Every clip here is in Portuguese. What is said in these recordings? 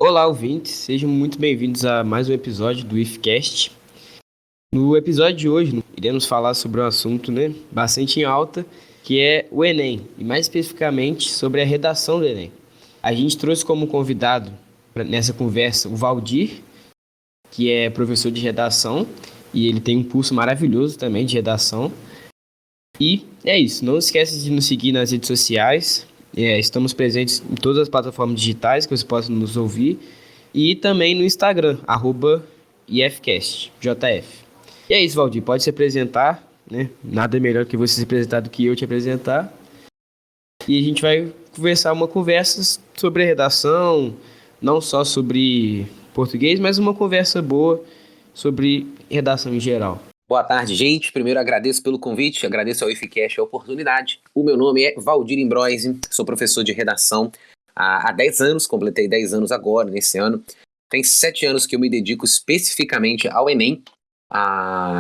Olá, ouvintes, sejam muito bem-vindos a mais um episódio do IFCast. No episódio de hoje, iremos falar sobre um assunto, bastante em alta, que é o Enem, e mais especificamente sobre a redação do Enem. A gente trouxe como convidado nessa conversa o Valdir, que é professor de redação, e ele tem um curso maravilhoso também de redação. E é isso, não esqueça de nos seguir nas redes sociais. Estamos presentes em todas as plataformas digitais que você possa nos ouvir. E também no Instagram, @IFCast, JF. E é isso, Valdir, pode se apresentar, né? Nada melhor que você se apresentar do que eu te apresentar. E a gente vai conversar uma conversa sobre a redação, não só sobre português, mas uma conversa boa sobre redação em geral. Boa tarde, gente. Primeiro agradeço pelo convite, agradeço ao IFCast a oportunidade. O meu nome é Valdir Imbroise, sou professor de redação há 10 anos, completei 10 anos agora, nesse ano. Tem 7 anos que eu me dedico especificamente ao Enem,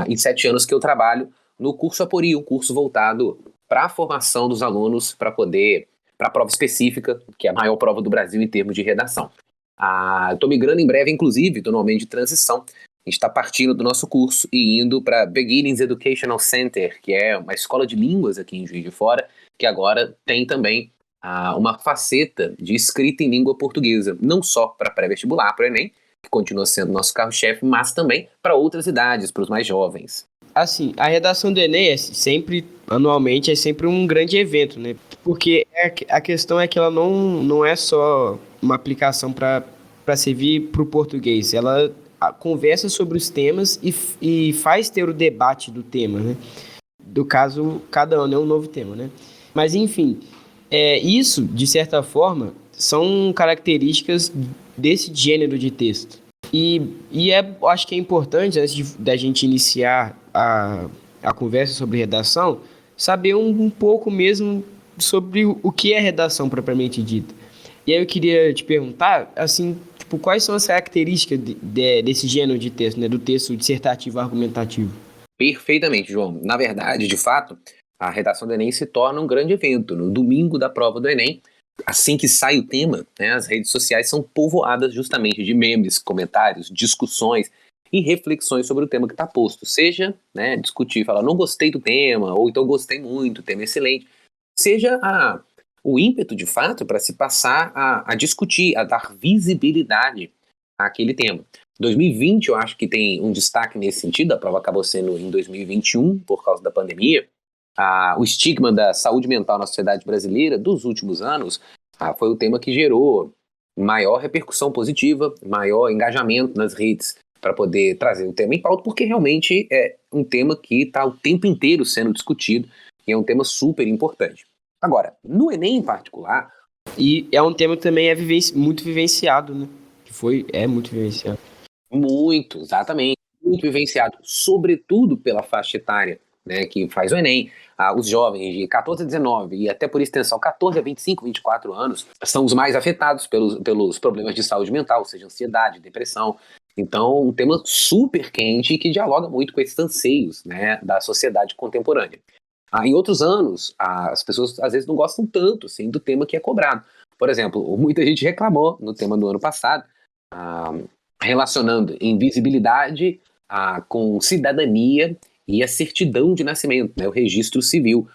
e 7 anos que eu trabalho no curso Apori, um curso voltado para a formação dos alunos para a prova específica, que é a maior prova do Brasil em termos de redação. Eu estou migrando em breve, inclusive, estou no momento de transição. A gente está partindo do nosso curso e indo para Beginnings Educational Center, que é uma escola de línguas aqui em Juiz de Fora, que agora tem também uma faceta de escrita em língua portuguesa, não só para pré-vestibular, para o Enem, que continua sendo nosso carro-chefe, mas também para outras idades, para os mais jovens. Assim, a redação do Enem anualmente, é sempre um grande evento, né? Porque a questão é que ela não é só uma aplicação para servir para o português, ela conversa sobre os temas e faz ter o debate do tema, né? Do caso, cada ano é um novo tema, né? Mas, enfim, isso, de certa forma, são características desse gênero de texto. Acho que é importante, antes da gente iniciar a conversa sobre redação, saber um pouco mesmo sobre o que é redação propriamente dita. E aí eu queria te perguntar, assim, tipo, quais são as características desse gênero de texto, né, do texto dissertativo argumentativo? Perfeitamente, João. Na verdade, de fato, a redação do Enem se torna um grande evento. No domingo da prova do Enem, assim que sai o tema, né, as redes sociais são povoadas justamente de memes, comentários, discussões e reflexões sobre o tema que está posto. Seja, né, discutir, falar, não gostei do tema, ou então gostei muito, o tema é excelente. Seja o ímpeto, de fato, para se passar a discutir, a dar visibilidade àquele tema. 2020, eu acho que tem um destaque nesse sentido, a prova acabou sendo em 2021, por causa da pandemia. O estigma da saúde mental na sociedade brasileira dos últimos anos foi o tema que gerou maior repercussão positiva, maior engajamento nas redes para poder trazer o tema em pauta, porque realmente é um tema que está o tempo inteiro sendo discutido e é um tema super importante. Agora, no Enem em particular... E é um tema que também é muito vivenciado, né? É muito vivenciado. Muito, exatamente. Muito vivenciado, sobretudo pela faixa etária, né, que faz o Enem. Os jovens de 14 a 19 e até por extensão 14 a 25, 24 anos são os mais afetados pelos problemas de saúde mental, seja ansiedade, depressão. Então, um tema super quente e que dialoga muito com esses anseios, né, da sociedade contemporânea. Em outros anos, as pessoas às vezes não gostam tanto assim, do tema que é cobrado. Por exemplo, muita gente reclamou no tema do ano passado, relacionando invisibilidade com cidadania e a certidão de nascimento, né, o registro civil.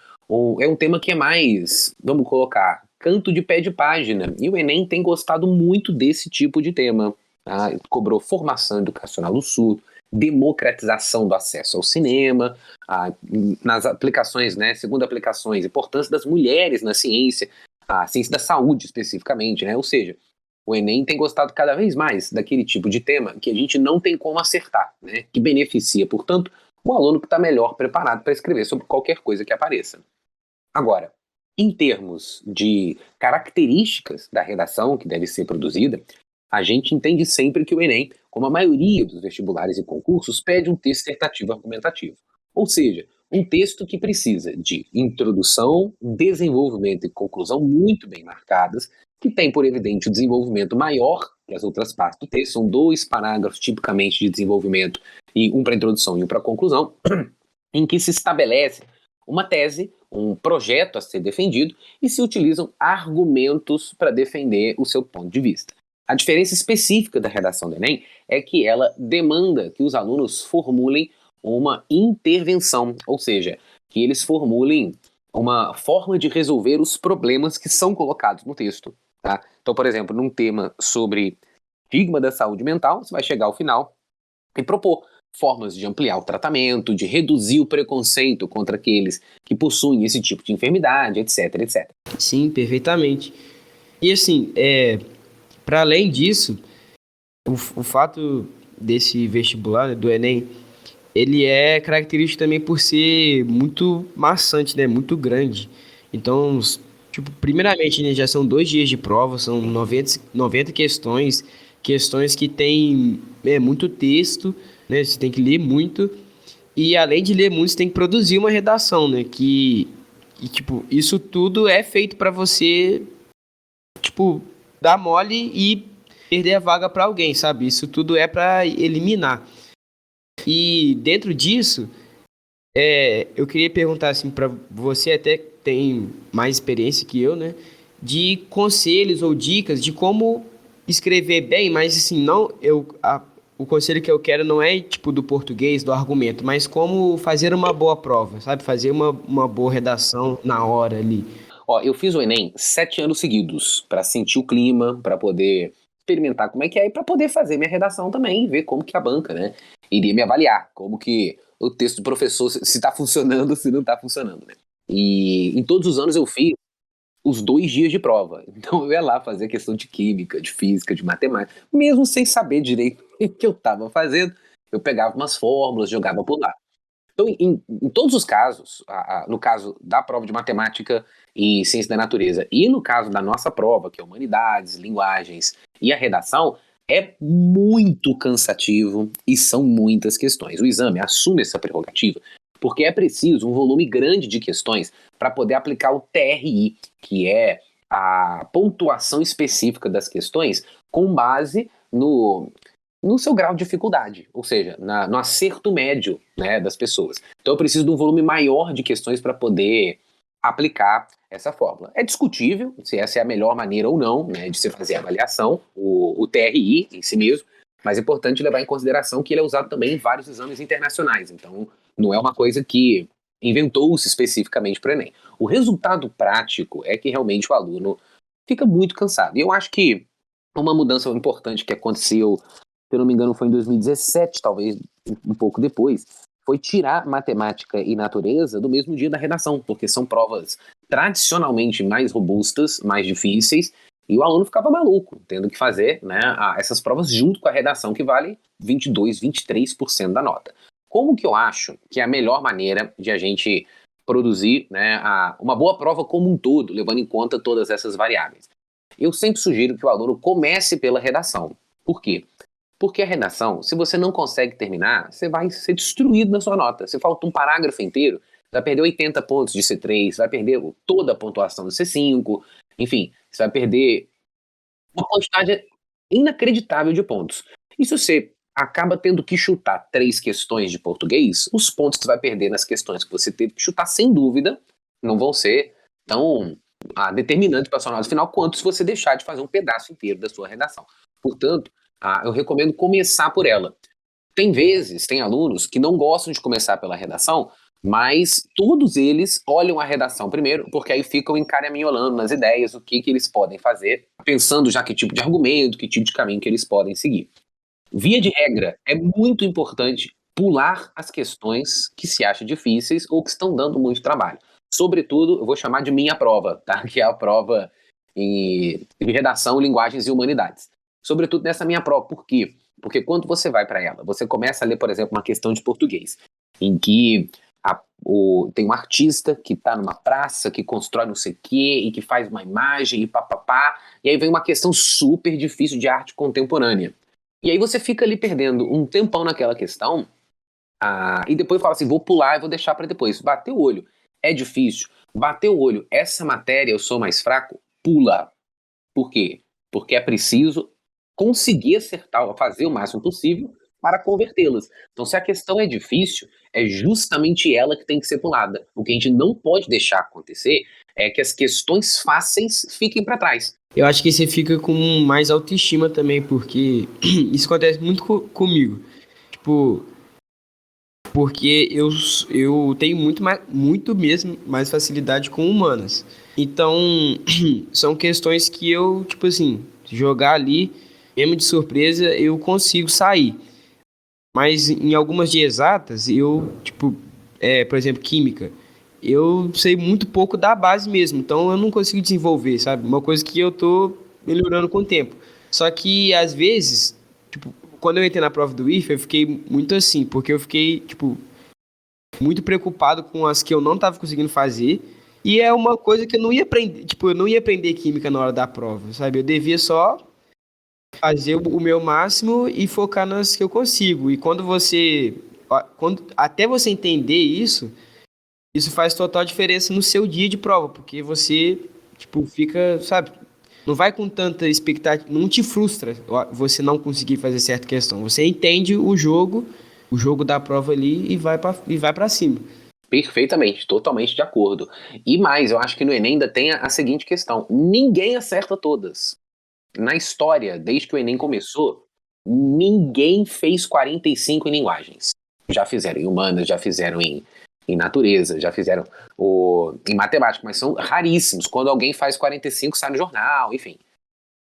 É um tema que é mais, vamos colocar, canto de pé de página. E o Enem tem gostado muito desse tipo de tema. Cobrou formação educacional do surdo, democratização do acesso ao cinema, nas aplicações, né, segundo aplicações, importância das mulheres na ciência, a ciência da saúde especificamente, né, ou seja, o Enem tem gostado cada vez mais daquele tipo de tema que a gente não tem como acertar, né, que beneficia, portanto, o aluno que está melhor preparado para escrever sobre qualquer coisa que apareça. Agora, em termos de características da redação que deve ser produzida, a gente entende sempre que o Enem, como a maioria dos vestibulares e concursos, pede um texto dissertativo argumentativo. Ou seja, um texto que precisa de introdução, desenvolvimento e conclusão muito bem marcadas, que tem por evidente o desenvolvimento maior que as outras partes do texto, são 2 parágrafos tipicamente de desenvolvimento, e um para introdução e um para conclusão, em que se estabelece uma tese, um projeto a ser defendido, e se utilizam argumentos para defender o seu ponto de vista. A diferença específica da redação do Enem é que ela demanda que os alunos formulem uma intervenção, ou seja, que eles formulem uma forma de resolver os problemas que são colocados no texto. Tá? Então, por exemplo, num tema sobre estigma da saúde mental, você vai chegar ao final e propor formas de ampliar o tratamento, de reduzir o preconceito contra aqueles que possuem esse tipo de enfermidade, etc, etc. Sim, perfeitamente. E assim, para além disso, o fato desse vestibular, né, do Enem, ele é característico também por ser muito maçante, né? Muito grande. Então, tipo, primeiramente, né, já são 2 dias de prova, são 90 questões, questões que tem muito texto, né? Você tem que ler muito. E além de ler muito, você tem que produzir uma redação, né? Tipo, isso tudo é feito para você, tipo, dar mole e perder a vaga para alguém, sabe? Isso tudo é para eliminar. E dentro disso, eu queria perguntar assim para você, até que tem mais experiência que eu, né? De conselhos ou dicas de como escrever bem, mas assim, não o conselho que eu quero não é tipo do português, do argumento, mas como fazer uma boa prova, sabe? Fazer uma boa redação na hora ali. Ó, eu fiz o Enem 7 anos seguidos para sentir o clima, para poder experimentar como é que é e para poder fazer minha redação também, ver como que a banca, né, iria me avaliar, como que o texto do professor se tá funcionando, se não tá funcionando, né. E em todos os anos eu fiz os 2 dias de prova. Então eu ia lá fazer questão de química, de física, de matemática, mesmo sem saber direito o que eu estava fazendo, eu pegava umas fórmulas, jogava por lá. Então, em todos os casos, no caso da prova de matemática e ciência da natureza, e no caso da nossa prova, que é humanidades, linguagens e a redação, é muito cansativo e são muitas questões. O exame assume essa prerrogativa porque é preciso um volume grande de questões para poder aplicar o TRI, que é a pontuação específica das questões com base no seu grau de dificuldade, ou seja, no acerto médio, né, das pessoas. Então eu preciso de um volume maior de questões para poder aplicar essa fórmula. É discutível se essa é a melhor maneira ou não, né, de se fazer a avaliação, o TRI em si mesmo, mas é importante levar em consideração que ele é usado também em vários exames internacionais, então não é uma coisa que inventou-se especificamente para o Enem. O resultado prático é que realmente o aluno fica muito cansado. E eu acho que uma mudança importante que aconteceu, se eu não me engano, foi em 2017, talvez um pouco depois, foi tirar matemática e natureza do mesmo dia da redação, porque são provas tradicionalmente mais robustas, mais difíceis, e o aluno ficava maluco, tendo que fazer, né, essas provas junto com a redação, que vale 22, 23% da nota. Como que eu acho que é a melhor maneira de a gente produzir, né, uma boa prova como um todo, levando em conta todas essas variáveis? Eu sempre sugiro que o aluno comece pela redação. Por quê? Porque a redação, se você não consegue terminar, você vai ser destruído na sua nota. Se falta um parágrafo inteiro, vai perder 80 pontos de C3, vai perder toda a pontuação do C5, enfim, você vai perder uma quantidade inacreditável de pontos. E se você acaba tendo que chutar 3 questões de português, os pontos que você vai perder nas questões que você teve que chutar, sem dúvida, não vão ser tão determinantes para a sua nota final quanto se você deixar de fazer um pedaço inteiro da sua redação. Portanto, eu recomendo começar por ela. Tem alunos que não gostam de começar pela redação, mas todos eles olham a redação primeiro, porque aí ficam encaminholando nas ideias o que eles podem fazer, pensando já que tipo de argumento, que tipo de caminho que eles podem seguir. Via de regra, é muito importante pular as questões que se acham difíceis ou que estão dando muito trabalho. Sobretudo, eu vou chamar de minha prova, tá? Que é a prova de redação, linguagens e humanidades. Sobretudo nessa minha prova, por quê? Porque quando você vai para ela, você começa a ler, por exemplo, uma questão de português, em que tem um artista que está numa praça, que constrói não sei o quê, e que faz uma imagem, e papapá, e aí vem uma questão super difícil de arte contemporânea. E aí você fica ali perdendo um tempão naquela questão, e depois fala assim, vou pular e vou deixar para depois. Bateu o olho, é difícil. Bateu o olho, essa matéria eu sou mais fraco, pula. Por quê? Porque é preciso conseguir acertar, fazer o máximo possível para convertê-las. Então, se a questão é difícil, é justamente ela que tem que ser pulada. O que a gente não pode deixar acontecer é que as questões fáceis fiquem para trás. Eu acho que você fica com mais autoestima também, porque isso acontece muito comigo. Tipo, porque eu tenho muito mesmo mais facilidade com humanas. Então, são questões que eu, tipo assim, jogar ali, mesmo de surpresa, eu consigo sair. Mas em algumas de exatas, eu, tipo, por exemplo, química, eu sei muito pouco da base mesmo, então eu não consigo desenvolver, sabe? Uma coisa que eu tô melhorando com o tempo. Só que, às vezes, tipo, quando eu entrei na prova do IF, eu fiquei muito assim, porque eu fiquei, tipo, muito preocupado com as que eu não estava conseguindo fazer. E é uma coisa que eu não ia aprender, tipo, eu não ia aprender química na hora da prova, sabe? Eu devia só fazer o meu máximo e focar nas que eu consigo. E até você entender isso faz total diferença no seu dia de prova, porque você, tipo, fica, sabe? Não vai com tanta expectativa, não te frustra você não conseguir fazer certa questão. Você entende o jogo da prova ali e vai para cima. Perfeitamente, totalmente de acordo. E mais, eu acho que no Enem ainda tem a seguinte questão: ninguém acerta todas. Na história, desde que o Enem começou, ninguém fez 45 em linguagens. Já fizeram em humanas, já fizeram em natureza, já fizeram em matemática, mas são raríssimos. Quando alguém faz 45, sai no jornal, enfim.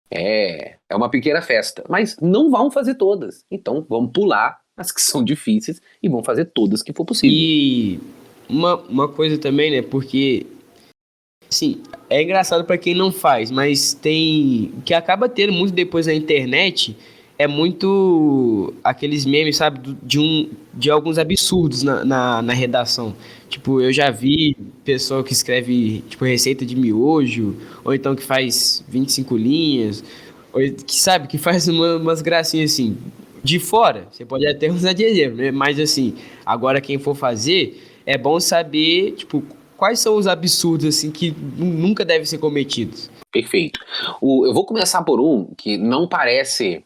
É uma pequena festa. Mas não vão fazer todas. Então vamos pular as que são difíceis e vamos fazer todas que for possível. E uma coisa também, né? Porque, assim, é engraçado para quem não faz, mas tem. O que acaba tendo muito depois na internet é muito aqueles memes, sabe? De alguns absurdos na redação. Tipo, eu já vi pessoal que escreve, tipo, receita de miojo, ou então que faz 25 linhas, ou que, sabe, que faz umas gracinhas assim. De fora, você pode até usar de exemplo, né? Mas assim, agora quem for fazer, é bom saber, tipo, quais são os absurdos, assim, que nunca devem ser cometidos. Perfeito. Eu vou começar por um que não parece.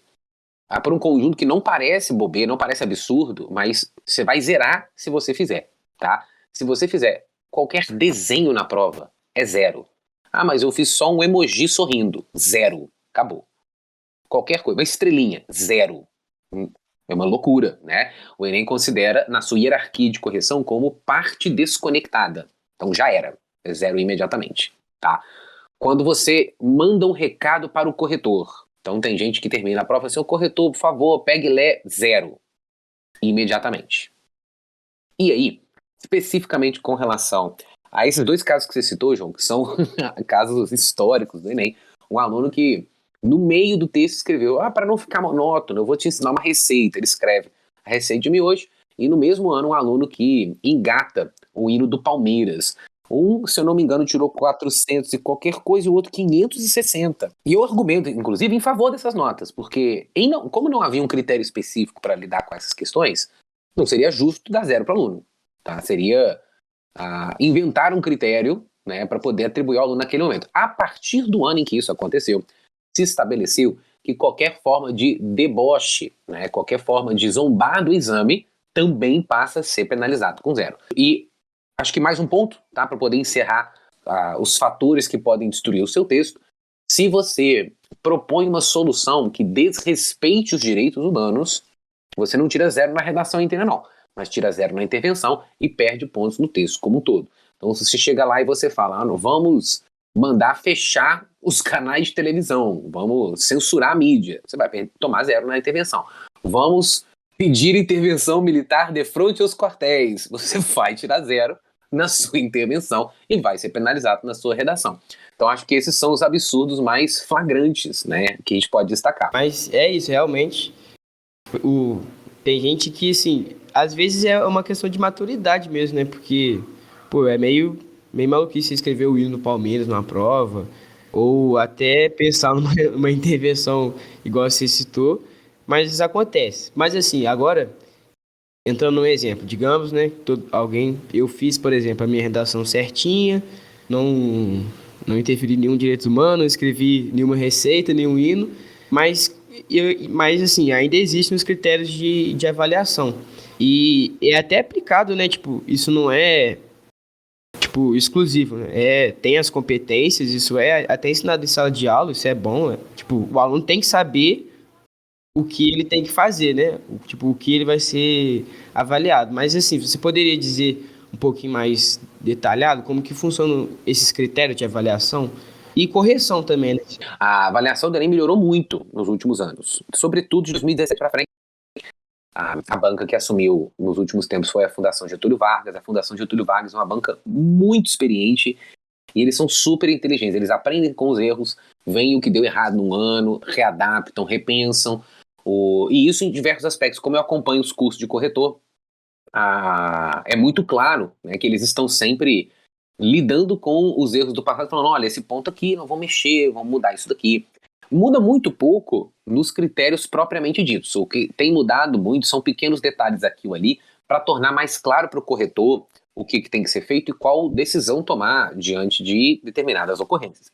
Por um conjunto que não parece bobeira, não parece absurdo, mas você vai zerar se você fizer, tá? Se você fizer qualquer desenho na prova, é zero. Ah, mas eu fiz só um emoji sorrindo. Zero. Acabou. Qualquer coisa. Uma estrelinha. Zero. É uma loucura, né? O Enem considera, na sua hierarquia de correção, como parte desconectada. Então já era. É zero imediatamente, tá? Quando você manda um recado para o corretor. Então tem gente que termina a prova assim: ô corretor, por favor, pegue e lê zero. Imediatamente. E aí, especificamente com relação a esses dois casos que você citou, João, que são casos históricos do Enem, um aluno que no meio do texto escreveu: para não ficar monótono, eu vou te ensinar uma receita. Ele escreve a receita de miojo, e no mesmo ano um aluno que engata o hino do Palmeiras. Um, se eu não me engano, tirou 400 e qualquer coisa, e o outro 560. E eu argumento, inclusive, em favor dessas notas, porque como não havia um critério específico para lidar com essas questões, não seria justo dar zero para o aluno. Tá? Seria inventar um critério, né, para poder atribuir ao aluno naquele momento. A partir do ano em que isso aconteceu, se estabeleceu que qualquer forma de deboche, né, qualquer forma de zombar do exame, também passa a ser penalizado com zero. E acho que mais um ponto, tá, para poder encerrar os fatores que podem destruir o seu texto. Se você propõe uma solução que desrespeite os direitos humanos, você não tira zero na redação inteira, não, mas tira zero na intervenção e perde pontos no texto como um todo. Então, se você chega lá e você fala: não, vamos mandar fechar os canais de televisão, vamos censurar a mídia, você vai tomar zero na intervenção. Vamos pedir intervenção militar de frente aos quartéis, você vai tirar zero na sua intervenção e vai ser penalizado na sua redação. Então acho que esses são os absurdos mais flagrantes, né, que a gente pode destacar. Mas é isso, realmente. Tem gente que, assim, às vezes é uma questão de maturidade mesmo, né? Porque, pô, é meio maluquice você escrever o hino do Palmeiras numa prova, ou até pensar numa intervenção igual você citou, mas isso acontece. Mas, assim, agora, entrando num exemplo, digamos, né, eu fiz, por exemplo, a minha redação certinha, não, não interferi em nenhum direito humano, não escrevi nenhuma receita, nenhum hino, mas, mas assim, ainda existem os critérios de avaliação. E é até aplicado, né, tipo, isso não é, tipo, exclusivo, né? Tem as competências, isso é até ensinado em sala de aula, isso é bom, né? Tipo, o aluno tem que saber o que ele tem que fazer, né? Tipo, o que ele vai ser avaliado. Mas assim, você poderia dizer um pouquinho mais detalhado como que funcionam esses critérios de avaliação e correção também, né? A avaliação do Enem melhorou muito nos últimos anos, sobretudo de 2017 para frente. A banca que assumiu nos últimos tempos foi a Fundação Getúlio Vargas. A Fundação Getúlio Vargas é uma banca muito experiente e eles são super inteligentes. Eles aprendem com os erros, veem o que deu errado num ano, readaptam, repensam. E isso em diversos aspectos. Como eu acompanho os cursos de corretor, é muito claro, né, que eles estão sempre lidando com os erros do passado, falando, olha, esse ponto aqui, não vamos mexer, vamos mudar isso daqui. Muda muito pouco nos critérios propriamente ditos. O que tem mudado muito são pequenos detalhes aqui ou ali para tornar mais claro para o corretor o que tem que ser feito e qual decisão tomar diante de determinadas ocorrências.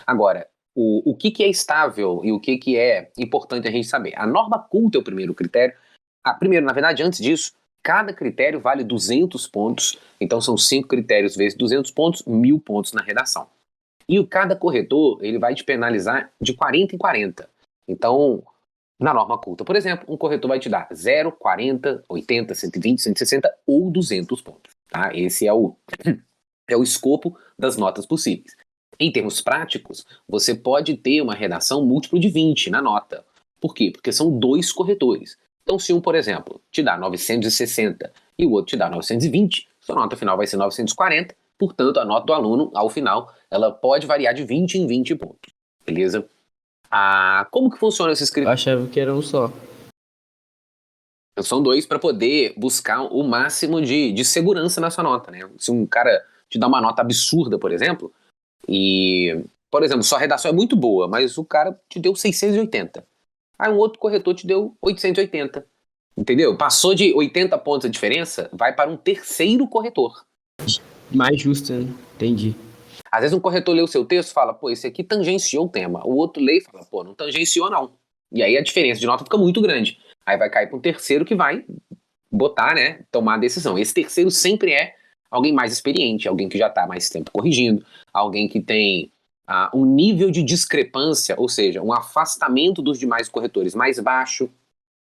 Agora, o que é estável e o que é importante a gente saber? A norma culta é o primeiro critério. Primeiro, na verdade, antes disso, cada critério vale 200 pontos, então são 5 critérios vezes 200 pontos, 1.000 pontos na redação. E cada corretor, ele vai te penalizar de 40 em 40. Então, na norma culta, por exemplo, um corretor vai te dar 0, 40, 80, 120, 160 ou 200 pontos. Tá? Esse é o escopo das notas possíveis. Em termos práticos, você pode ter uma redação múltiplo de 20 na nota. Por quê? Porque são 2 corretores. Então, se um, por exemplo, te dá 960 e o outro te dá 920, sua nota final vai ser 940, portanto, a nota do aluno, ao final, ela pode variar de 20 em 20 pontos. Beleza? Como que funciona esses Eu critérios? achava que era um só. São 2 para poder buscar o máximo de segurança na sua nota, né? Se um cara te dá uma nota absurda, por exemplo, por exemplo, sua redação é muito boa, mas o cara te deu 680. Aí um outro corretor te deu 880. Entendeu? Passou de 80 pontos a diferença, vai para um terceiro corretor. Mais justo, né? Entendi. Às vezes um corretor lê o seu texto e fala, pô, esse aqui tangenciou o tema. O outro lê e fala, pô, não tangenciou não. E aí a diferença de nota fica muito grande. Aí vai cair para um terceiro que vai botar, né, tomar a decisão. Esse terceiro sempre é alguém mais experiente, alguém que já está mais tempo corrigindo, alguém que tem um nível de discrepância, ou seja, um afastamento dos demais corretores mais baixo,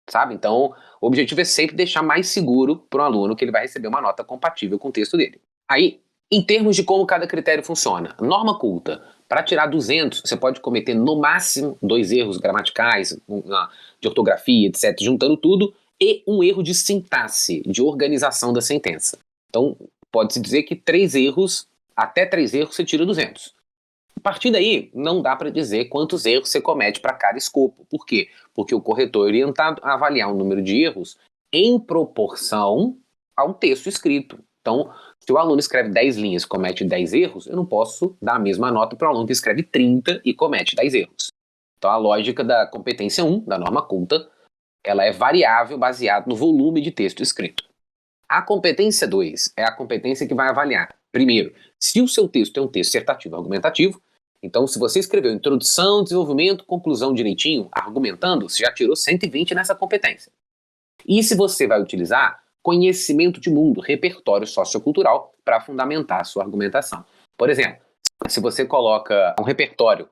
sabe? Então, o objetivo é sempre deixar mais seguro para o aluno que ele vai receber uma nota compatível com o texto dele. Aí, em termos de como cada critério funciona, norma culta, para tirar 200, você pode cometer no máximo 2 erros gramaticais, de ortografia, etc., juntando tudo, e um erro de sintaxe, de organização da sentença. Então, pode-se dizer que até 3 erros você tira 200. A partir daí, não dá para dizer quantos erros você comete para cada escopo. Por quê? Porque o corretor é orientado a avaliar o número de erros em proporção ao texto escrito. Então, se o aluno escreve 10 linhas e comete 10 erros, eu não posso dar a mesma nota para o aluno que escreve 30 e comete 10 erros. Então, a lógica da competência 1, da norma culta, ela é variável baseada no volume de texto escrito. A competência 2 é a competência que vai avaliar, primeiro, se o seu texto é um texto dissertativo argumentativo. Então, se você escreveu introdução, desenvolvimento, conclusão direitinho, argumentando, você já tirou 120 nessa competência. E se você vai utilizar conhecimento de mundo, repertório sociocultural, para fundamentar a sua argumentação. Por exemplo, se você coloca um repertório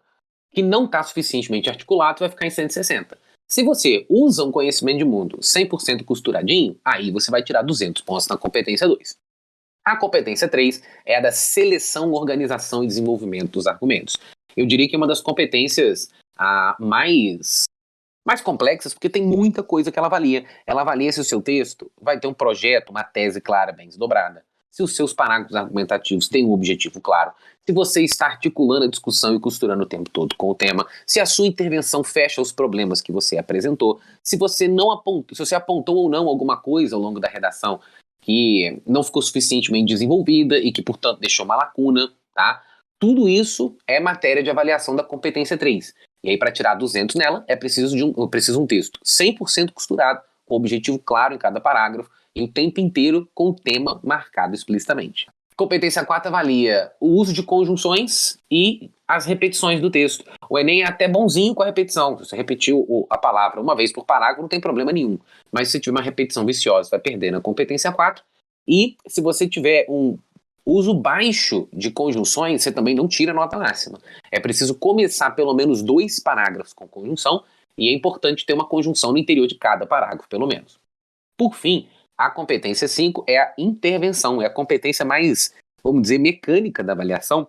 que não está suficientemente articulado, vai ficar em 160. Se você usa um conhecimento de mundo 100% costuradinho, aí você vai tirar 200 pontos na competência 2. A competência 3 é a da seleção, organização e desenvolvimento dos argumentos. Eu diria que é uma das competências mais complexas, porque tem muita coisa que ela avalia. Ela avalia se o seu texto vai ter um projeto, uma tese clara, bem desdobrada, se os seus parágrafos argumentativos têm um objetivo claro, se você está articulando a discussão e costurando o tempo todo com o tema, se a sua intervenção fecha os problemas que você apresentou, se você apontou ou não alguma coisa ao longo da redação que não ficou suficientemente desenvolvida e que, portanto, deixou uma lacuna, tá? Tudo isso é matéria de avaliação da competência 3. E aí, para tirar 200 nela, é preciso um texto 100% costurado, com objetivo claro em cada parágrafo, e o tempo inteiro com o tema marcado explicitamente. Competência 4 avalia o uso de conjunções e as repetições do texto. O Enem é até bonzinho com a repetição. Se você repetiu a palavra uma vez por parágrafo, não tem problema nenhum. Mas se tiver uma repetição viciosa, vai perder na competência 4. E se você tiver um O uso baixo de conjunções, você também não tira a nota máxima. É preciso começar pelo menos 2 parágrafos com conjunção, e é importante ter uma conjunção no interior de cada parágrafo, pelo menos. Por fim, a competência 5 é a intervenção, é a competência mais, vamos dizer, mecânica da avaliação,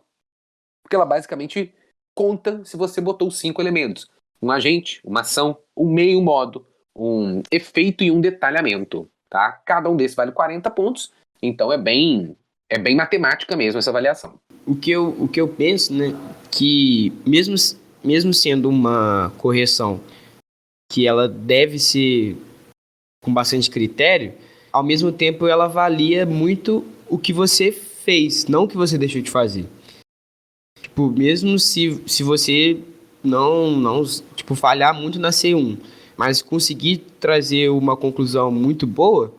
porque ela basicamente conta se você botou 5 elementos. Um agente, uma ação, um meio, um modo, um efeito e um detalhamento. Tá? Cada um desses vale 40 pontos, então é bem matemática mesmo essa avaliação. O que eu penso, né, que mesmo sendo uma correção que ela deve ser com bastante critério, ao mesmo tempo ela avalia muito o que você fez, não o que você deixou de fazer. Tipo, mesmo se você não tipo, falhar muito na C1, mas conseguir trazer uma conclusão muito boa,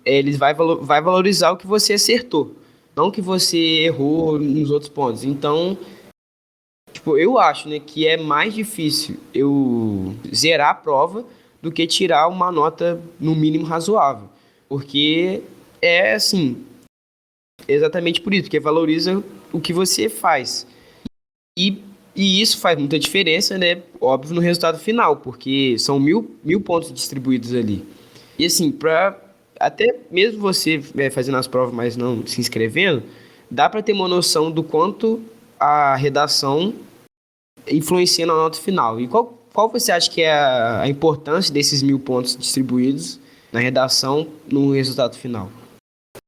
eles vai valorizar o que você acertou, não o que você errou nos outros pontos. Então, tipo, eu acho, né, que é mais difícil eu zerar a prova do que tirar uma nota no mínimo razoável. Porque é assim, exatamente por isso, porque valoriza o que você faz. E, e isso faz muita diferença, né? Óbvio, no resultado final, porque são mil pontos distribuídos ali. E assim, até mesmo você fazendo as provas, mas não se inscrevendo, dá para ter uma noção do quanto a redação influencia na nota final. E qual você acha que é a importância desses 1.000 pontos distribuídos na redação no resultado final?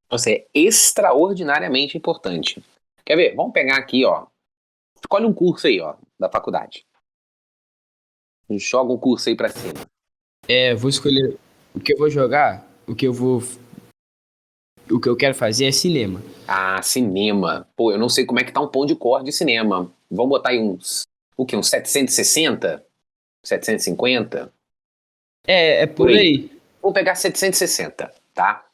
Você é extraordinariamente importante. Quer ver? Vamos pegar aqui, ó. Escolhe um curso aí, ó, da faculdade. Joga um curso aí pra cima. Vou escolher o que eu vou jogar, o que eu quero fazer é cinema. Ah, cinema. Pô, eu não sei como é que tá um pão de cor de cinema. Vamos botar aí uns 760? 750? É por aí. Vou pegar 760, tá?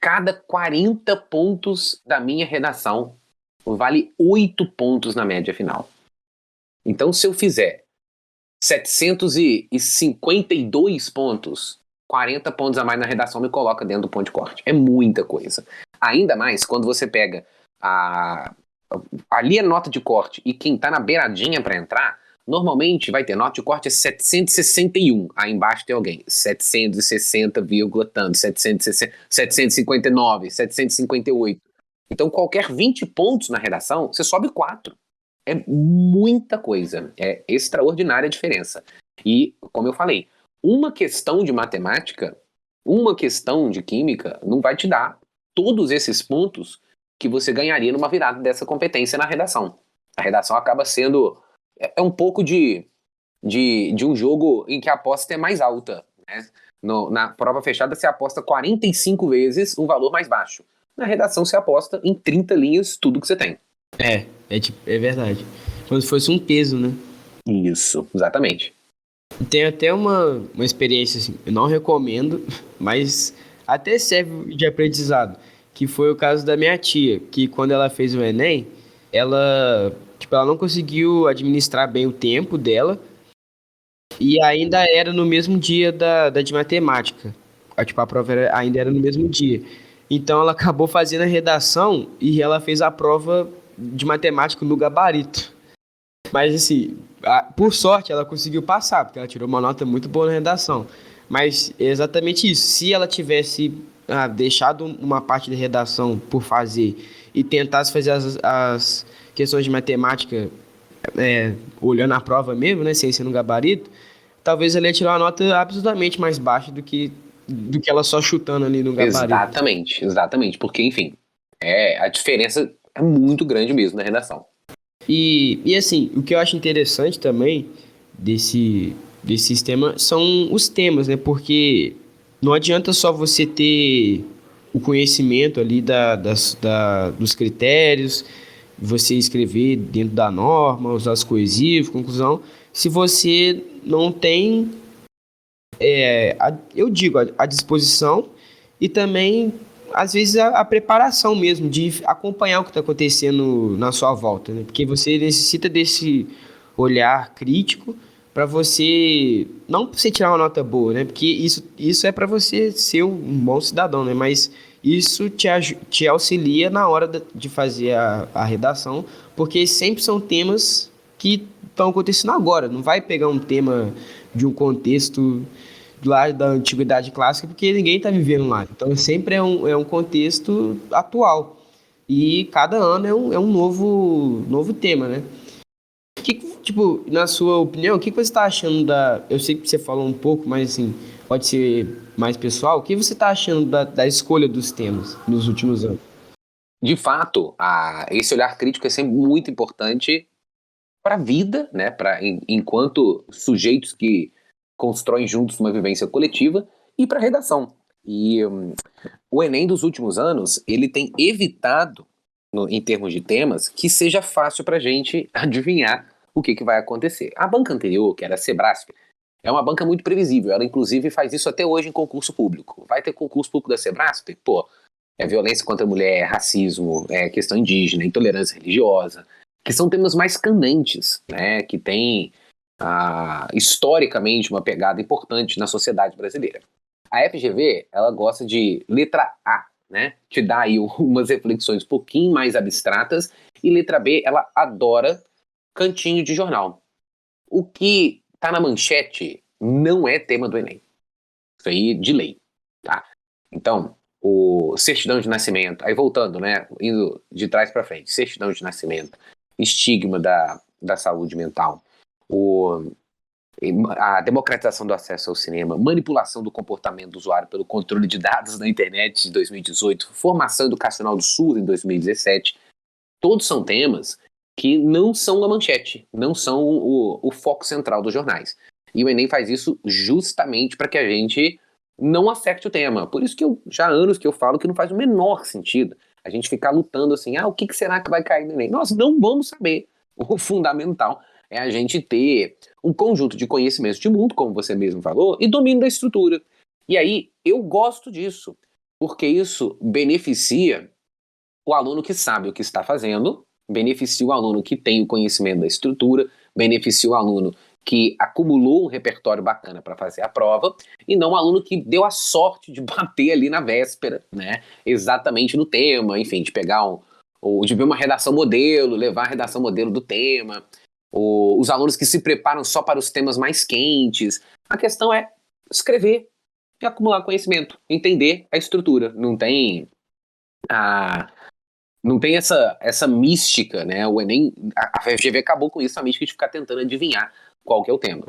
Cada 40 pontos da minha redação vale 8 pontos na média final. Então, se eu fizer 752 pontos, 40 pontos a mais na redação me coloca dentro do ponto de corte. É muita coisa. Ainda mais quando você pega ali a nota de corte e quem tá na beiradinha para entrar, normalmente vai ter nota de corte é 761. Aí embaixo tem alguém 760, tanto, 760, 759, 758. Então qualquer 20 pontos na redação, você sobe 4. É muita coisa. É extraordinária a diferença. E, como eu falei, uma questão de matemática, uma questão de química não vai te dar todos esses pontos que você ganharia numa virada dessa competência na redação. A redação acaba sendo um pouco de um jogo em que a aposta é mais alta, né? Na prova fechada você aposta 45 vezes um valor mais baixo. Na redação você aposta em 30 linhas tudo que você tem. É verdade. Como se fosse um peso, né? Isso, exatamente. Tem até uma experiência, assim, eu não recomendo, mas até serve de aprendizado, que foi o caso da minha tia, que quando ela fez o Enem, ela não conseguiu administrar bem o tempo dela e ainda era no mesmo dia da de matemática. A prova ainda era no mesmo dia. Então ela acabou fazendo a redação e ela fez a prova de matemática no gabarito. Mas assim, por sorte ela conseguiu passar, porque ela tirou uma nota muito boa na redação. Mas é exatamente isso. Se ela tivesse deixado uma parte da redação por fazer e tentasse fazer as questões de matemática olhando a prova mesmo, né, sem ser no gabarito, talvez ela ia tirar uma nota absolutamente mais baixa do que ela só chutando ali no gabarito. Exatamente. Porque, enfim, a diferença é muito grande mesmo na redação. E assim, o que eu acho interessante também desse sistema são os temas, né? Porque não adianta só você ter o conhecimento ali dos critérios, você escrever dentro da norma, usar os coesivos, conclusão, se você não tem, a disposição e também, às vezes, a preparação mesmo de acompanhar o que está acontecendo na sua volta, né? Porque você necessita desse olhar crítico para você, não para você tirar uma nota boa, né? Porque isso é para você ser um bom cidadão, né? Mas isso te auxilia na hora de fazer a redação, porque sempre são temas que estão acontecendo agora. Não vai pegar um tema de um contexto lá da antiguidade clássica, porque ninguém está vivendo lá. Então sempre é um contexto atual. E cada ano é um novo tema, né? Tipo, na sua opinião, o que você está achando da. Eu sei que você falou um pouco, mas assim, pode ser mais pessoal. O que você está achando da escolha dos temas nos últimos anos? De fato, esse olhar crítico é sempre muito importante para a vida, né? Enquanto sujeitos que constroem juntos uma vivência coletiva e para a redação. E o Enem dos últimos anos, ele tem evitado, em termos de temas, que seja fácil para a gente adivinhar o que vai acontecer. A banca anterior, que era a Sebrasp, é uma banca muito previsível. Ela, inclusive, faz isso até hoje em concurso público. Vai ter concurso público da Sebrasp? Pô, é violência contra a mulher, racismo, é questão indígena, intolerância religiosa, que são temas mais candentes, né, que têm historicamente uma pegada importante na sociedade brasileira. A FGV, ela gosta de letra A, né, te dá aí umas reflexões um pouquinho mais abstratas, e letra B, ela adora cantinho de jornal. O que tá na manchete não é tema do Enem. Isso aí de lei, tá? Então, o certidão de nascimento, aí voltando, né, indo de trás para frente, certidão de nascimento, estigma da saúde mental, a democratização do acesso ao cinema, manipulação do comportamento do usuário pelo controle de dados na internet de 2018, formação educacional do SUS em 2017, todos são temas que não são a manchete, não são o foco central dos jornais. E o Enem faz isso justamente para que a gente não afete o tema. Por isso que já há anos que eu falo que não faz o menor sentido a gente ficar lutando assim, o que será que vai cair no Enem? Nós não vamos saber. O fundamental é a gente ter um conjunto de conhecimentos de mundo, como você mesmo falou, e domínio da estrutura. E aí, eu gosto disso, porque isso beneficia o aluno que sabe o que está fazendo, beneficia o aluno que tem o conhecimento da estrutura, beneficia o aluno que acumulou um repertório bacana para fazer a prova, e não o aluno que deu a sorte de bater ali na véspera, né, exatamente no tema, enfim, de pegar ou de ver uma redação modelo, levar a redação modelo do tema, os alunos que se preparam só para os temas mais quentes. A questão é escrever e acumular conhecimento, entender a estrutura. Não tem essa mística, né? O Enem, a FGV acabou com isso, a mística de ficar tentando adivinhar qual que é o tema.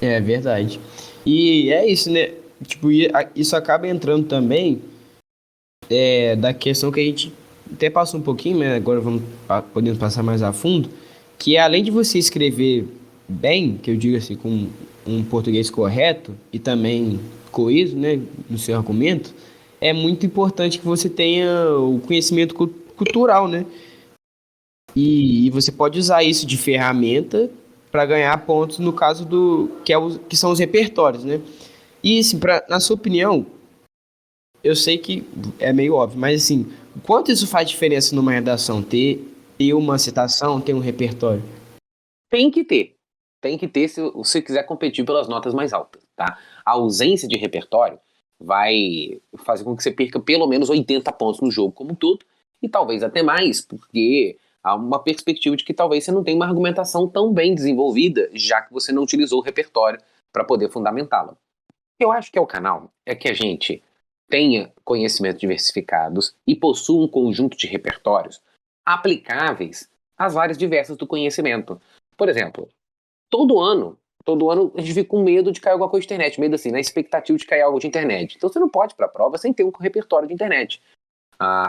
É verdade. E é isso, né? Tipo, isso acaba entrando também da questão que a gente até passou um pouquinho, né? Agora podemos passar mais a fundo, que é além de você escrever bem, que eu digo assim, com um português correto e também coeso, né, no seu argumento, é muito importante que você tenha o conhecimento cultural, né? E você pode usar isso de ferramenta para ganhar pontos no caso que são os repertórios, né? E assim, na sua opinião, eu sei que é meio óbvio, mas assim, o quanto isso faz diferença numa redação? Ter uma citação, ter um repertório? Tem que ter se você quiser competir pelas notas mais altas, tá? A ausência de repertório vai fazer com que você perca pelo menos 80 pontos no jogo como um todo, e talvez até mais, porque há uma perspectiva de que talvez você não tenha uma argumentação tão bem desenvolvida, já que você não utilizou o repertório para poder fundamentá-la. Eu acho que é o canal é que a gente tenha conhecimentos diversificados e possua um conjunto de repertórios aplicáveis às áreas diversas do conhecimento. Por exemplo, todo ano a gente fica com medo de cair alguma coisa de internet, medo assim, na expectativa de cair algo de internet. Então você não pode ir para a prova sem ter um repertório de internet.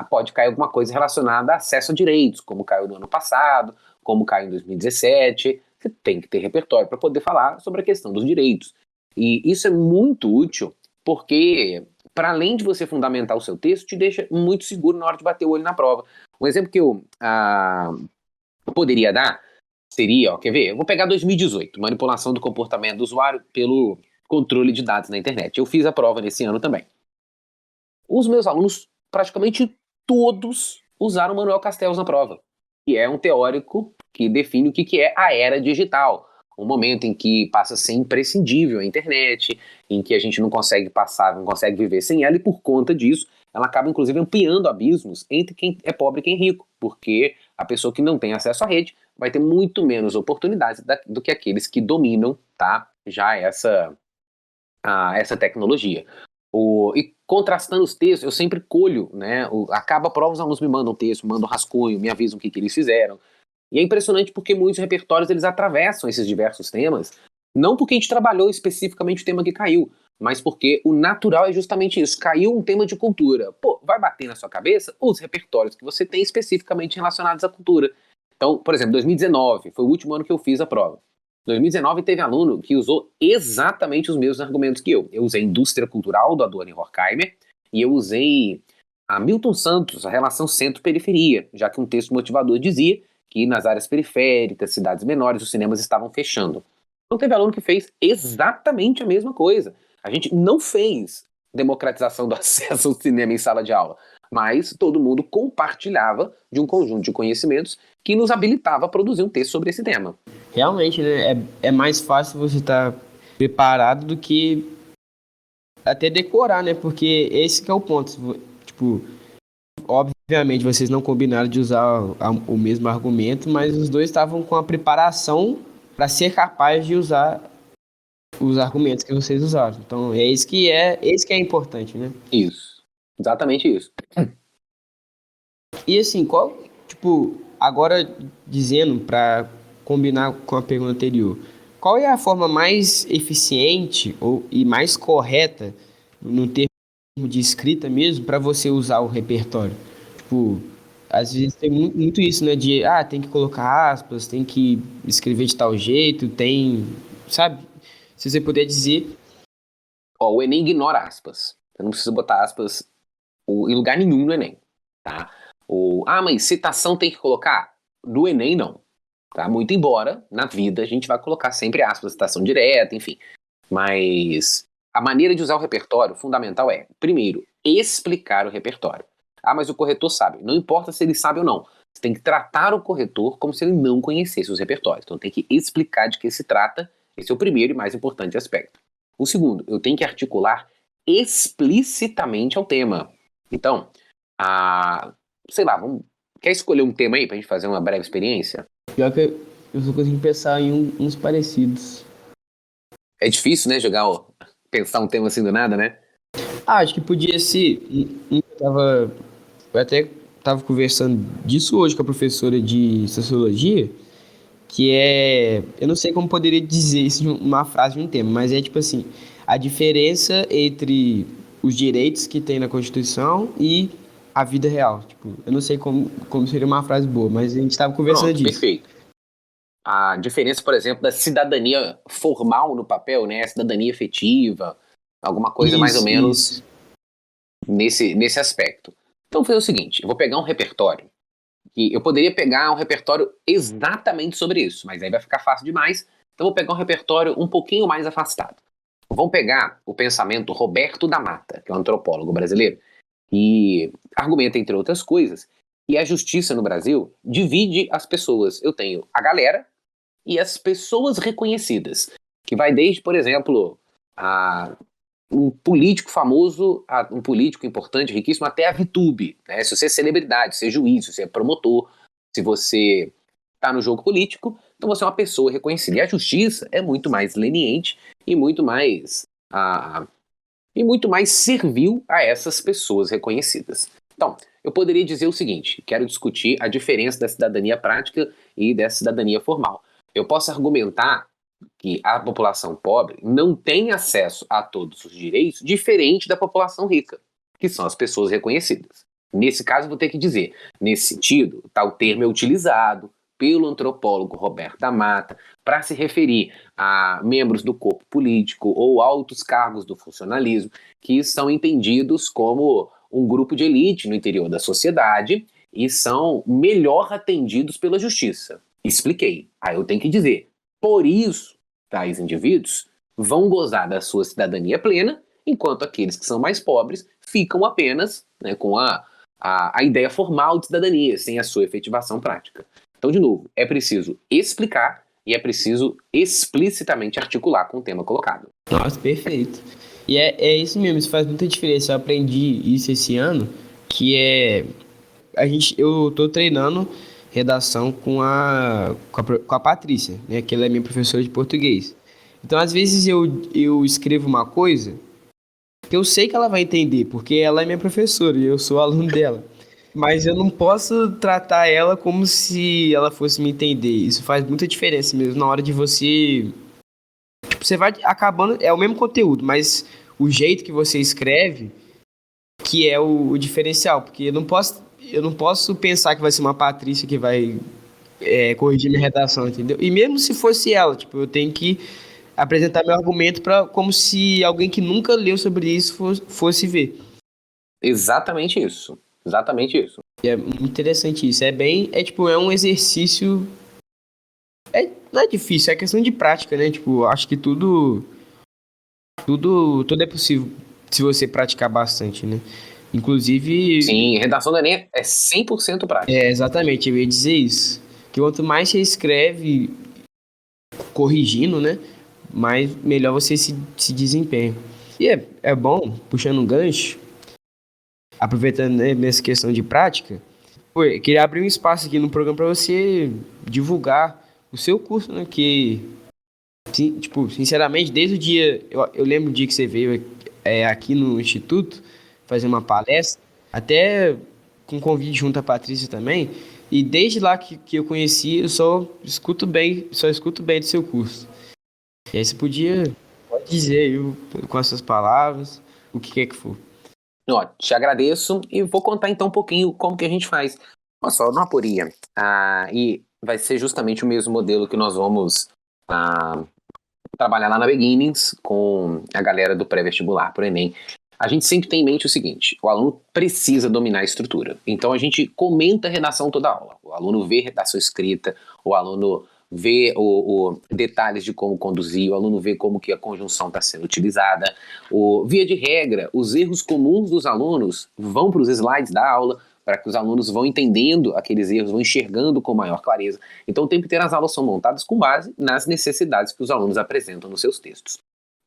Pode cair alguma coisa relacionada a acesso a direitos, como caiu no ano passado, como caiu em 2017. Você tem que ter repertório para poder falar sobre a questão dos direitos. E isso é muito útil porque, para além de você fundamentar o seu texto, te deixa muito seguro na hora de bater o olho na prova. Um exemplo que eu poderia dar seria, quer ver? Eu vou pegar 2018, manipulação do comportamento do usuário pelo controle de dados na internet. Eu fiz a prova nesse ano também. Os meus alunos, praticamente todos, usaram Manuel Castells na prova, que é um teórico que define o que é a era digital. Um momento em que passa a ser imprescindível a internet, em que a gente não consegue passar, não consegue viver sem ela, e por conta disso, ela acaba inclusive ampliando abismos entre quem é pobre e quem é rico, porque a pessoa que não tem acesso à rede vai ter muito menos oportunidades do que aqueles que dominam, tá, já essa tecnologia. E contrastando os textos, eu sempre colho, né? Acaba a prova, os alunos me mandam texto, mandam rascunho, me avisam o que eles fizeram. E é impressionante porque muitos repertórios eles atravessam esses diversos temas, não porque a gente trabalhou especificamente o tema que caiu, mas porque o natural é justamente isso. Caiu um tema de cultura. Pô, vai bater na sua cabeça os repertórios que você tem especificamente relacionados à cultura. Então, por exemplo, 2019 foi o último ano que eu fiz a prova. 2019 teve aluno que usou exatamente os mesmos argumentos que eu. Eu usei indústria cultural do Adorno Horkheimer e eu usei a Milton Santos, a relação centro-periferia, já que um texto motivador dizia que nas áreas periféricas, cidades menores, os cinemas estavam fechando. Então teve aluno que fez exatamente a mesma coisa. A gente não fez democratização do acesso ao cinema em sala de aula, mas todo mundo compartilhava de um conjunto de conhecimentos que nos habilitava a produzir um texto sobre esse tema. Realmente, né? É mais fácil você estar preparado do que até decorar, né? Porque esse que é o ponto. Tipo, obviamente vocês não combinaram de usar o mesmo argumento, mas os dois estavam com a preparação para ser capaz de usar os argumentos que vocês usaram. Então, esse que é importante, né? Isso. Exatamente isso. E assim, tipo, agora dizendo para combinar com a pergunta anterior, qual é a forma mais eficiente e mais correta no termo de escrita mesmo para você usar o repertório? Tipo, às vezes tem muito isso, né? Tem que colocar aspas, tem que escrever de tal jeito, sabe? Se você puder dizer. O Enem ignora aspas. Você não precisa botar aspas em lugar nenhum no Enem, tá? Mas citação tem que colocar? No Enem, não. Tá? Muito embora, na vida, a gente vai colocar sempre aspas, citação direta, enfim. Mas a maneira de usar o repertório fundamental é, primeiro, explicar o repertório. Mas o corretor sabe. Não importa se ele sabe ou não. Você tem que tratar o corretor como se ele não conhecesse os repertórios. Então tem que explicar de que se trata. Esse é o primeiro e mais importante aspecto. O segundo, eu tenho que articular explicitamente ao tema. Então, sei lá, quer escolher um tema aí pra gente fazer uma breve experiência? Pior que eu só consigo pensar em uns parecidos. É difícil, né, pensar um tema assim do nada, né? Acho que podia ser. Eu até tava conversando disso hoje com a professora de sociologia, que é. Eu não sei como poderia dizer isso numa frase de um tema, mas é tipo assim: a diferença entre os direitos que tem na Constituição e a vida real. Tipo, eu não sei como seria uma frase boa, mas a gente tava conversando Pronto, disso. perfeito. A diferença, por exemplo, da cidadania formal no papel, né? A cidadania efetiva, alguma coisa mais ou menos nesse aspecto. Então, vou fazer o seguinte, eu vou pegar um repertório, e eu poderia pegar um repertório exatamente sobre isso, mas aí vai ficar fácil demais, então vou pegar um repertório um pouquinho mais afastado. Vamos pegar o pensamento Roberto da Mata, que é um antropólogo brasileiro, e argumenta, entre outras coisas, que a justiça no Brasil divide as pessoas. Eu tenho a galera e as pessoas reconhecidas, que vai desde, por exemplo, um político famoso, um político importante, riquíssimo, até a VTube, né? Se você é celebridade, se você é juiz, se você é promotor, se você está no jogo político, então você é uma pessoa reconhecida. E a justiça é muito mais leniente e muito mais servil a essas pessoas reconhecidas. Então, eu poderia dizer o seguinte, quero discutir a diferença da cidadania prática e da cidadania formal. Eu posso argumentar que a população pobre não tem acesso a todos os direitos diferente da população rica, que são as pessoas reconhecidas. Nesse caso, vou ter que dizer, nesse sentido, tal termo é utilizado pelo antropólogo Roberto da Mata para se referir a membros do corpo político ou altos cargos do funcionalismo que são entendidos como um grupo de elite no interior da sociedade e são melhor atendidos pela justiça. Expliquei. Aí eu tenho que dizer, por isso, tais indivíduos vão gozar da sua cidadania plena, enquanto aqueles que são mais pobres ficam apenas, né, com a ideia formal de cidadania, sem a sua efetivação prática. Então, de novo, é preciso explicar e é preciso explicitamente articular com o tema colocado. Nossa, perfeito. E é isso mesmo, isso faz muita diferença. Eu aprendi isso esse ano, que é eu tô treinando redação com a Patrícia, né? Que ela é minha professora de português. Então, às vezes eu escrevo uma coisa que eu sei que ela vai entender, porque ela é minha professora e eu sou aluno dela. Mas eu não posso tratar ela como se ela fosse me entender. Isso faz muita diferença mesmo na hora de você. Tipo, você vai acabando. É o mesmo conteúdo, mas o jeito que você escreve que é o diferencial. Porque eu não posso pensar que vai ser uma Patrícia que vai corrigir minha redação, entendeu? E mesmo se fosse ela, tipo, eu tenho que apresentar meu argumento como se alguém que nunca leu sobre isso fosse ver. Exatamente isso. Exatamente isso. E é muito interessante isso. É um exercício. Não é difícil, é questão de prática, né? Tipo, acho que tudo é possível se você praticar bastante, né? Inclusive, Sim, redação do Enem é 100% prática. exatamente, eu ia dizer isso. Que quanto mais você escreve corrigindo, né? Mais melhor você se desempenha. E é bom, puxando um gancho, aproveitando, né, nessa questão de prática, pô, eu queria abrir um espaço aqui no programa para você divulgar o seu curso, né? Que, tipo, sinceramente, desde o dia. Eu lembro o dia que você veio aqui no Instituto fazer uma palestra, até com convite junto à Patrícia também. E desde lá que eu conheci, eu só escuto bem do seu curso. E aí você pode dizer aí, com as suas palavras, o que quer que for. Ó, te agradeço e vou contar então um pouquinho como que a gente faz. Olha só, no Aporia, e vai ser justamente o mesmo modelo que nós vamos trabalhar lá na Beginnings com a galera do pré-vestibular pro Enem. A gente sempre tem em mente o seguinte: o aluno precisa dominar a estrutura. Então a gente comenta a redação toda a aula. O aluno vê redação escrita, o aluno vê o detalhes de como conduzir, o aluno vê como que a conjunção está sendo utilizada. Via de regra, os erros comuns dos alunos vão para os slides da aula, para que os alunos vão entendendo aqueles erros, vão enxergando com maior clareza. Então o tempo inteiro as aulas são montadas com base nas necessidades que os alunos apresentam nos seus textos.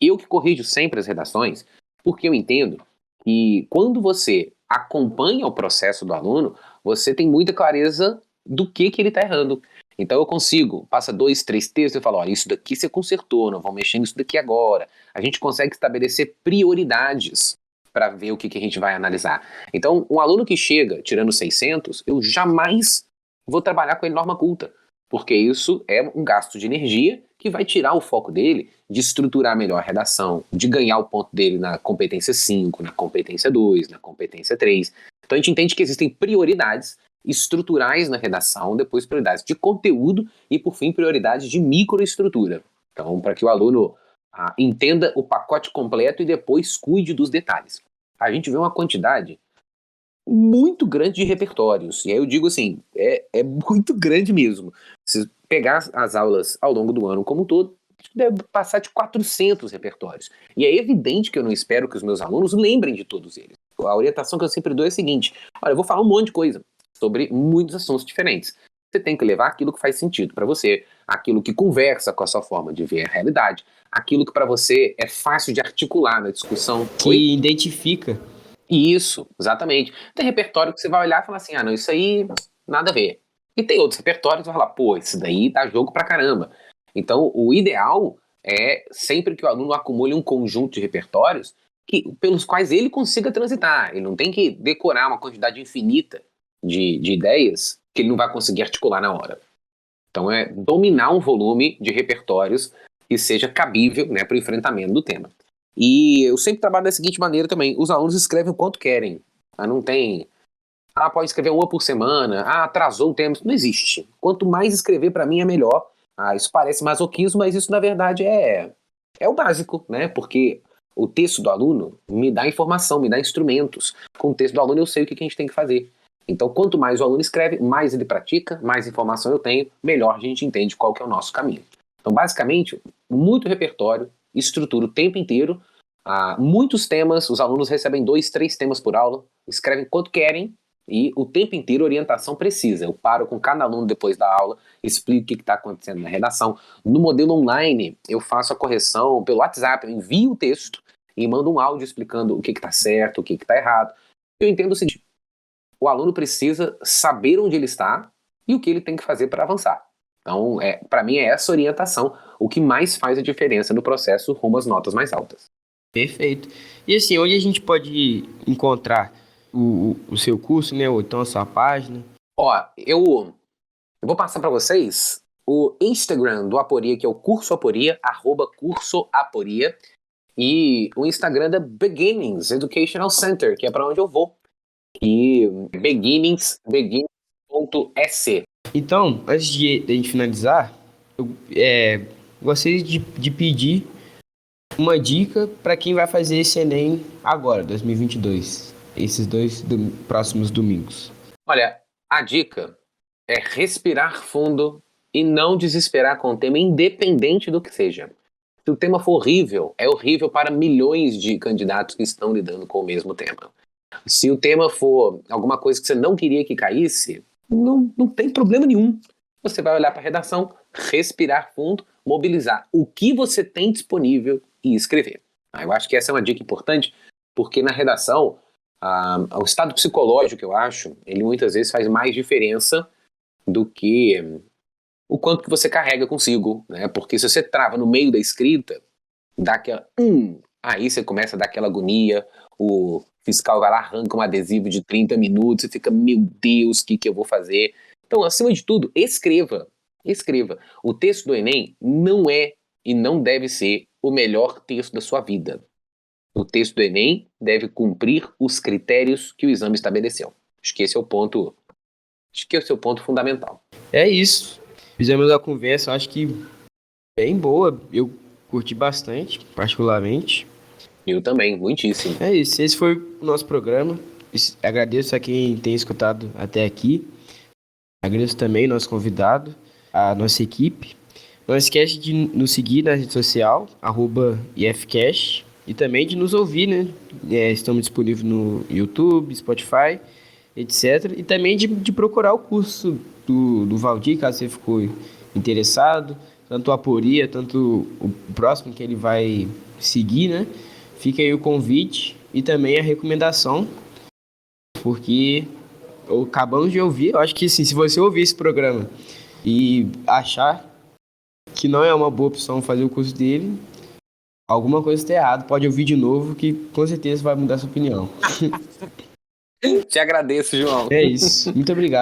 Eu que corrijo sempre as redações, porque eu entendo que quando você acompanha o processo do aluno, você tem muita clareza do que ele está errando. Então eu consigo, passa 2, 3 textos e falo, olha, isso daqui você consertou, não vamos mexer nisso daqui agora. A gente consegue estabelecer prioridades para ver o que a gente vai analisar. Então, um aluno que chega tirando 600, eu jamais vou trabalhar com ele norma culta, porque isso é um gasto de energia que vai tirar o foco dele de estruturar melhor a redação, de ganhar o ponto dele na competência 5, na competência 2, na competência 3. Então a gente entende que existem prioridades estruturais na redação, depois prioridades de conteúdo e, por fim, prioridades de microestrutura. Então, para que o aluno entenda o pacote completo e depois cuide dos detalhes. A gente vê uma quantidade muito grande de repertórios. E aí eu digo assim, é muito grande mesmo. Se pegar as aulas ao longo do ano como um todo, deve passar de 400 repertórios. E é evidente que eu não espero que os meus alunos lembrem de todos eles. A orientação que eu sempre dou é a seguinte: olha, eu vou falar um monte de coisa sobre muitos assuntos diferentes. Você tem que levar aquilo que faz sentido para você, aquilo que conversa com a sua forma de ver a realidade, aquilo que para você é fácil de articular na discussão. Que identifica. Isso, exatamente. Tem repertório que você vai olhar e falar assim, não, isso aí nada a ver. E tem outros repertórios que você vai falar, pô, esse daí dá jogo pra caramba. Então, o ideal é sempre que o aluno acumule um conjunto de repertórios pelos quais ele consiga transitar. Ele não tem que decorar uma quantidade infinita de ideias que ele não vai conseguir articular na hora. Então, é dominar um volume de repertórios que seja cabível, né, para o enfrentamento do tema. E eu sempre trabalho da seguinte maneira também: os alunos escrevem o quanto querem. Não tem. Pode escrever uma por semana. Atrasou o tema. Isso não existe. Quanto mais escrever, para mim, é melhor. Isso parece masoquismo, mas isso, na verdade, é o básico, né? Porque o texto do aluno me dá informação, me dá instrumentos. Com o texto do aluno, eu sei o que a gente tem que fazer. Então, quanto mais o aluno escreve, mais ele pratica, mais informação eu tenho, melhor a gente entende qual que é o nosso caminho. Então, basicamente, muito repertório, estrutura o tempo inteiro, muitos temas, os alunos recebem 2, 3 temas por aula, escrevem quanto querem e o tempo inteiro orientação precisa. Eu paro com cada aluno depois da aula, explico o que está acontecendo na redação. No modelo online, eu faço a correção pelo WhatsApp, eu envio o texto e manda um áudio explicando o que está certo, o que está errado. Eu entendo o seguinte: o aluno precisa saber onde ele está e o que ele tem que fazer para avançar. Então, para mim, é essa orientação o que mais faz a diferença no processo rumo às notas mais altas. Perfeito. E assim, onde a gente pode encontrar o seu curso, né? Ou então a sua página? Ó, eu vou passar para vocês o Instagram do Aporia, que é o Curso Aporia, @cursoaporia, e o Instagram da Beginnings Educational Center, que é para onde eu vou. E beginnings.sc. Então, antes de a gente finalizar, eu gostaria de pedir uma dica para quem vai fazer esse Enem agora, 2022, esses dois próximos domingos. Olha, a dica é respirar fundo e não desesperar com o tema, independente do que seja. Se o tema for horrível, é horrível para milhões de candidatos que estão lidando com o mesmo tema. Se o tema for alguma coisa que você não queria que caísse, não tem problema nenhum. Você vai olhar para a redação, respirar fundo, mobilizar o que você tem disponível e escrever. Eu acho que essa é uma dica importante, porque na redação, o estado psicológico, eu acho, ele muitas vezes faz mais diferença do que o quanto que você carrega consigo, né? Porque se você trava no meio da escrita, dá aquela... aí você começa a dar aquela agonia, o fiscal vai lá, arranca um adesivo de 30 minutos e fica, meu Deus, o que eu vou fazer? Então, acima de tudo, escreva. Escreva. O texto do Enem não é e não deve ser o melhor texto da sua vida. O texto do Enem deve cumprir os critérios que o exame estabeleceu. Acho que esse é o ponto fundamental. É isso. Fizemos a conversa, acho que bem boa. Eu curti bastante, particularmente. Eu também, muitíssimo. É isso. Esse foi o nosso programa. Agradeço a quem tem escutado até aqui. Agradeço também nosso convidado, a nossa equipe. Não esquece de nos seguir na rede social, @ifcast, e também de nos ouvir, né? Estamos disponíveis no YouTube, Spotify, etc. E também de procurar o curso do Valdir, caso você ficou interessado. Tanto a Aporia, tanto o próximo que ele vai seguir, né? Fica aí o convite e também a recomendação, porque acabamos de ouvir, eu acho que sim, se você ouvir esse programa e achar que não é uma boa opção fazer o curso dele, alguma coisa está errada. Pode ouvir de novo, que com certeza vai mudar sua opinião. Te agradeço, João. É isso. Muito obrigado.